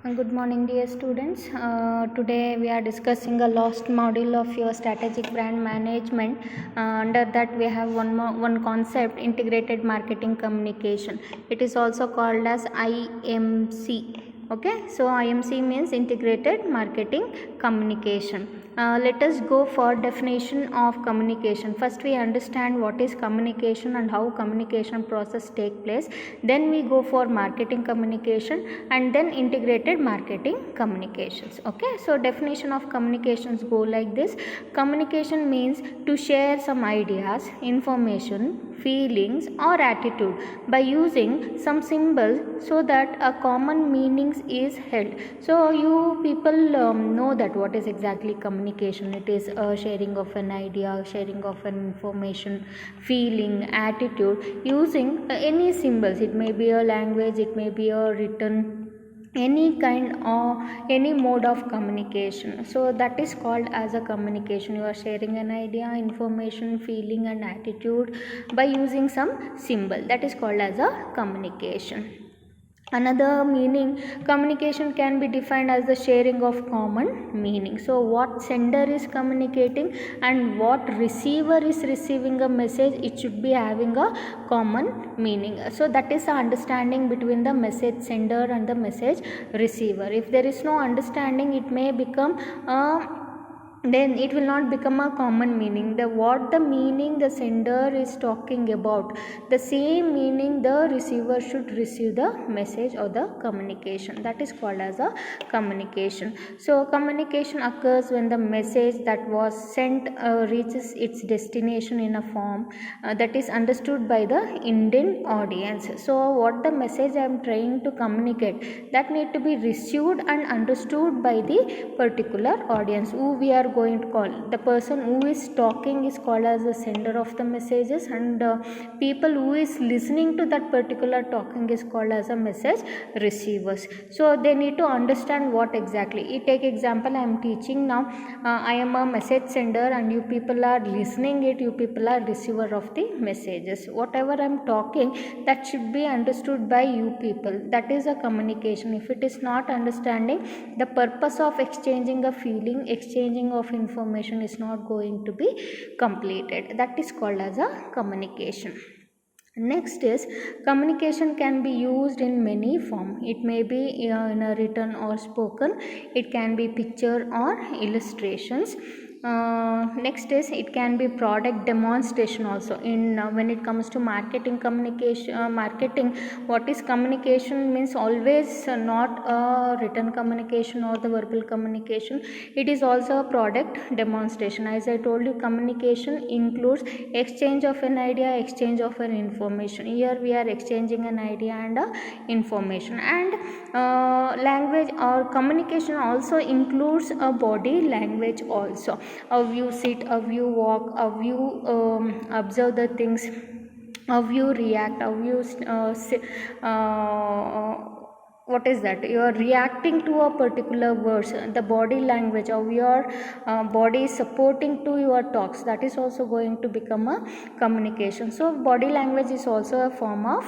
Good morning, dear students. Today we are discussing a last module of your strategic brand management. Under that we have one concept, integrated marketing communication. It is also called as IMC. Okay, so IMC means integrated marketing communication. Let us go for definition of communication. First we understand what is communication and how communication process take place. Then we go for marketing communication and then integrated marketing communications. Okay, so definition of communications go like this. Communication means to share some ideas, information, feelings or attitude by using some symbols so that a common meanings is held. So you people know that what is exactly communication. It is sharing of an idea, sharing of an information, feeling, attitude using any symbols. It may be a language, it may be a written, any kind or any mode of communication. So that is called as a communication. You are sharing an idea, information, feeling and attitude by using some symbol. That is called as a communication. Another meaning, communication can be defined as the sharing of common meaning. So what sender is communicating and what receiver is receiving a message, it should be having a common meaning. So that is the understanding between the message sender and the message receiver. If there is no understanding, it may become then it will not become a common meaning. What the meaning the sender is talking about, the same meaning the receiver should receive the message or the communication. That is called as a communication. So communication occurs when the message that was sent reaches its destination in a form that is understood by the intended audience. So what the message I am trying to communicate, that need to be received and understood by the particular audience who we are going to call. The person who is talking is called as the sender of the messages, and people who is listening to that particular talking is called as a message receivers. So they need to understand what exactly. You take example, I am teaching now. I am a message sender and you people are listening it, you people are receiver of the messages. Whatever I am talking, that should be understood by you people. That is a communication. If it is not understanding, the purpose of exchanging a feeling, exchanging of information is not going to be completed. That is called as a communication. Next is, communication can be used in many forms. It may be in a written or spoken. It can be picture or illustrations. Next is, it can be product demonstration also. In when it comes to marketing communication, marketing, what is communication means always not a written communication or the verbal communication. It is also a product demonstration. As I told you, communication includes exchange of an idea, exchange of an information. Here we are exchanging an idea and information. And language or communication also includes a body language also. How you sit, how you walk, how you observe the things, how you react, how you what is that, you are reacting to a particular words, the body language of your body is supporting to your talks, that is also going to become a communication. So body language is also a form of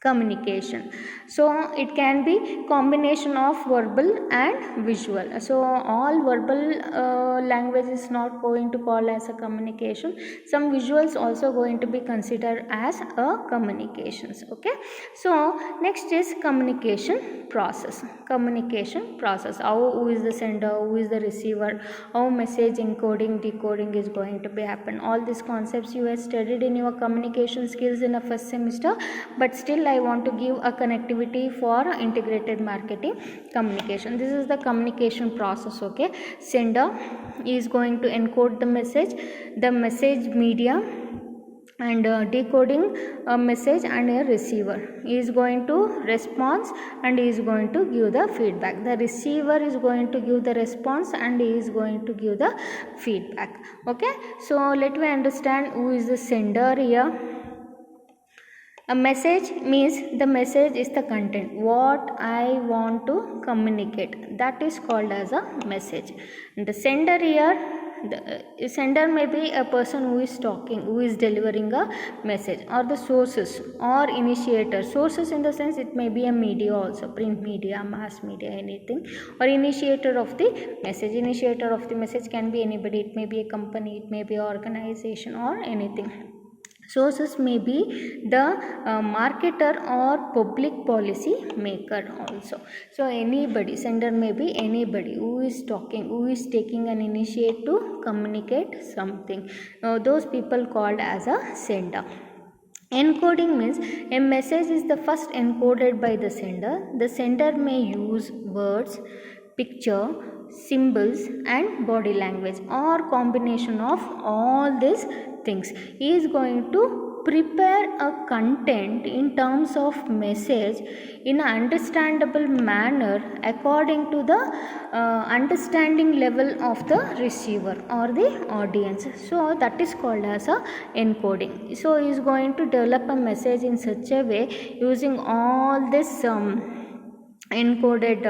communication. So it can be combination of verbal and visual. So all verbal language is not going to call as a communication. Some visuals also going to be considered as a communications. Okay, so next is communication process. Communication process, who is the sender, who is the receiver, how message encoding, decoding is going to be happen. All these concepts you have studied in your communication skills in a first semester, but still I want to give a connectivity for integrated marketing communication. This is the communication process. Okay, sender is going to encode the message media, and decoding a message, and a receiver is going to respond and is going to give the feedback. The receiver is going to give the response and is going to give the feedback. Okay, so let me understand who is the sender here. A message means the message is the content, what I want to communicate, that is called as a message. And the sender here, the sender may be a person who is talking, who is delivering a message, or the sources or initiator. Sources in the sense it may be a media also, print media, mass media, anything, or initiator of the message. Initiator of the message can be anybody. It may be a company, it may be an organization, or anything. Sources may be the marketer or public policy maker also. So anybody, sender may be anybody who is talking, who is taking an initiative to communicate something. Those people called as a sender. Encoding means a message is the first encoded by the sender. The sender may use words, picture, symbols, and body language, or combination of all these things. He is going to prepare a content in terms of message in an understandable manner according to the understanding level of the receiver or the audience. So that is called as a encoding. So he is going to develop a message in such a way using all this encoded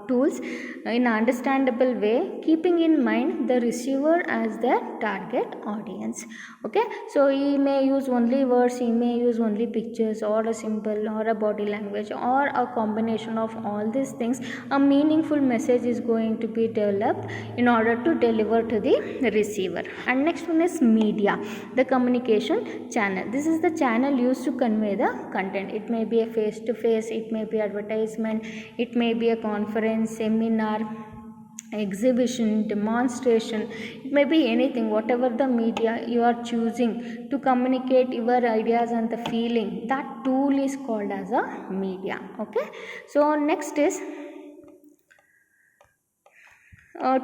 tools in understandable way, keeping in mind the receiver as the target audience. Okay, so he may use only words, he may use only pictures, or a symbol, or a body language, or a combination of all these things. A meaningful message is going to be developed in order to deliver to the receiver. And next one is media, the communication channel. This is the channel used to convey the content. It may be a face-to-face, it may be advertisement, it may be a conference, seminar, exhibition, demonstration, it may be anything. Whatever the media you are choosing to communicate your ideas and the feeling, that tool is called as a media. Okay, so next is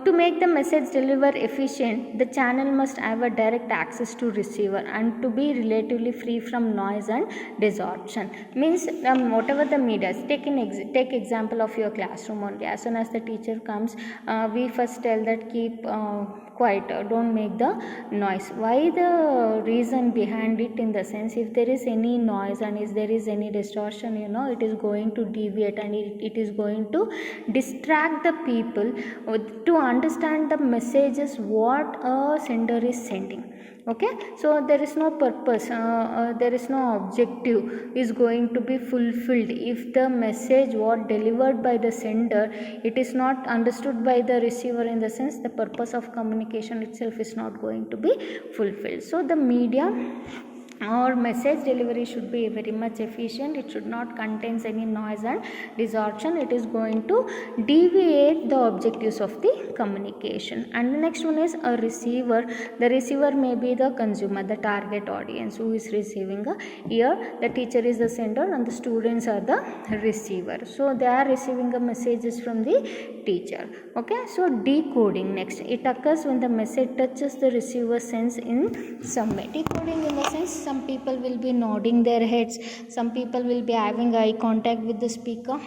to make the message deliver efficient, the channel must have a direct access to receiver and to be relatively free from noise and distortion. Means whatever the media, take example of your classroom only. As soon as the teacher comes, we first tell that keep quiet, don't make the noise. Why? The reason behind it, in the sense, if there is any noise and if there is any distortion, it is going to deviate and it is going to distract the people to understand the messages what a sender is sending. Okay, so there is no purpose, there is no objective is going to be fulfilled if the message what delivered by the sender, it is not understood by the receiver. In the sense, the purpose of communication itself is not going to be fulfilled. So the media or message delivery should be very much efficient. It should not contain any noise and distortion. It is going to deviate the objectives of the communication. And the next one is a receiver. The receiver may be the consumer, the target audience who is receiving. Here the teacher is the sender and the students are the receiver. So they are receiving the messages from the teacher. Okay, so decoding next. It occurs when the message touches the receiver sense in some way. Decoding in the sense, some people will be nodding their heads, some people will be having eye contact with the speaker.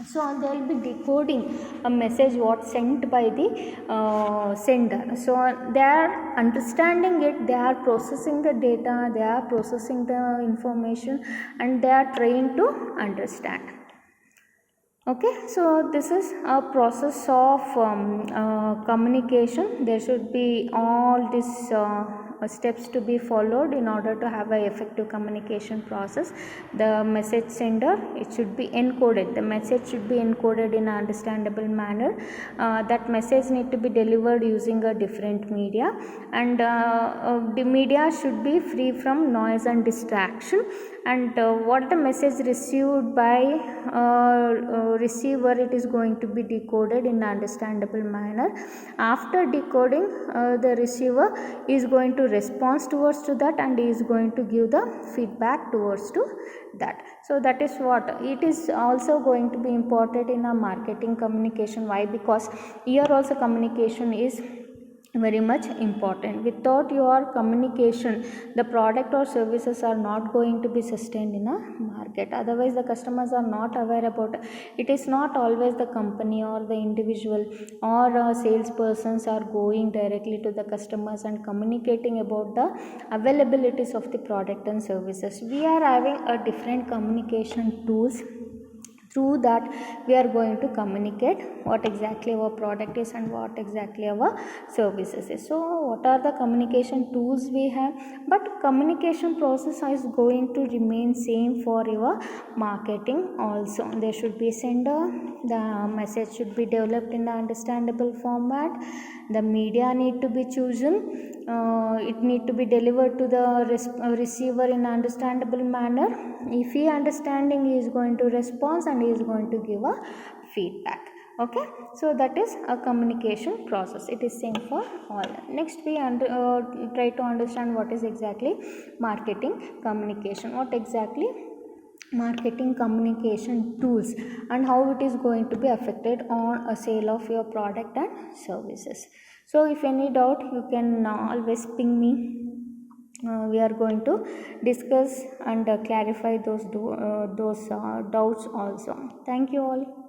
So they will be decoding a message what sent by the sender. So they are understanding it, they are processing the data, they are processing the information, and they are trying to understand. Okay, so this is a process of communication. There should be all these steps to be followed in order to have an effective communication process. The message sender, it should be encoded. The message should be encoded in an understandable manner. That message need to be delivered using a different media, and the media should be free from noise and distraction. And what the message received by receiver, it is going to be decoded in an understandable manner. After decoding, the receiver is going to respond towards to that, and is going to give the feedback towards to that. So that is what it is also going to be important in a marketing communication. Why? Because here also communication is very much important. Without your communication, the product or services are not going to be sustained in a market. Otherwise the customers are not aware about it. It is not always the company or the individual or salespersons are going directly to the customers and communicating about the availabilities of the product and services. We are having a different communication tools through that we are going to communicate what exactly our product is and what exactly our services is. So what are the communication tools we have, but communication process is going to remain same for your marketing also. There should be sender, the message should be developed in the understandable format, the media need to be chosen, it need to be delivered to the receiver in understandable manner. If he understanding, he is going to respond and he is going to give a feedback. Okay, so that is a communication process. It is same for all. Next we try to understand what is exactly marketing communication, what exactly marketing communication tools, and how it is going to be affected on a sale of your product and services. So if any doubt, you can always ping me. We are going to discuss and clarify those doubts also. Thank you all.